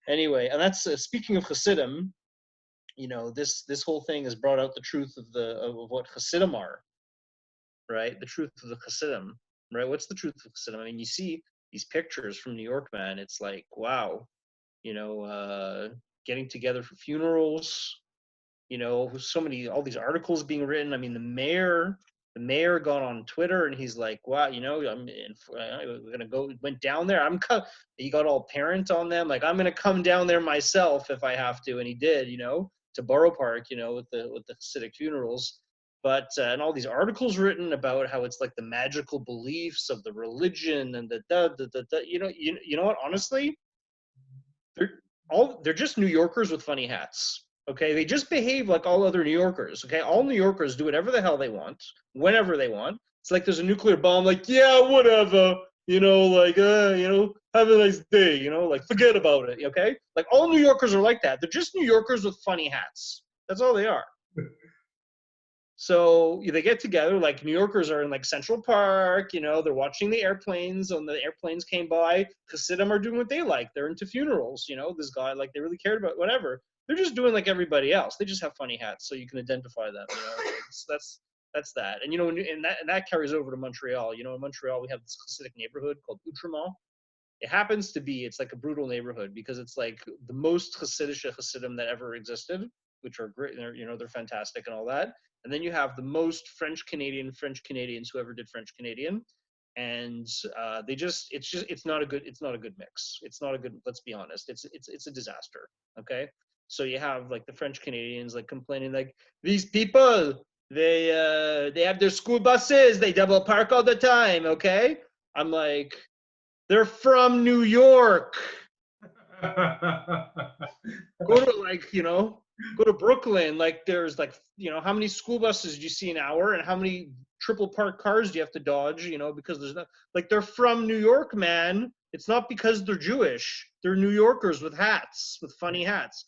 Anyway, and that's speaking of Chassidim. This whole thing has brought out the truth of what Chassidim are, right? The truth of the Chassidim, right? What's the truth of Chassidim? I mean, you see these pictures from New York, man. It's like, wow, getting together for funerals. All these articles being written. I mean, the mayor got on Twitter and he's like, wow, we're gonna go. Went down there. He got all parent on them, like, I'm gonna come down there myself if I have to, and he did, to Borough Park, with the Hasidic funerals. But and all these articles written about how it's like the magical beliefs of the religion and you know what? Honestly, they're just New Yorkers with funny hats. Okay, they just behave like all other New Yorkers. Okay, all New Yorkers do whatever the hell they want, whenever they want. It's like there's a nuclear bomb, like, yeah, whatever, have a nice day, like, forget about it. Okay, like, all New Yorkers are like that. They're just New Yorkers with funny hats. That's all they are. So they get together, like, New Yorkers are in, like, Central Park, they're watching the airplanes, and the airplanes came by. Hasidim are doing what they like. They're into funerals, this guy, like, they really cared about whatever. They're just doing like everybody else. They just have funny hats, so you can identify them. So that's that. And that carries over to Montreal. In Montreal we have this Hasidic neighborhood called Outremont. It's like a brutal neighborhood because it's like the most Hasidic Hasidim that ever existed, which are great. They're fantastic and all that. And then you have the most French Canadians who ever did French Canadian, and it's not a good mix. It's not a good. Let's be honest. It's a disaster. Okay, so you have like the French Canadians like complaining like, these people, they have their school buses, they double park all the time. Okay, I'm like, they're from New York. Go to go to Brooklyn. Like, there's like, how many school buses do you see an hour, and how many triple park cars do you have to dodge? Because there's not, like, they're from New York, man. It's not because they're Jewish. They're New Yorkers with hats, with funny hats.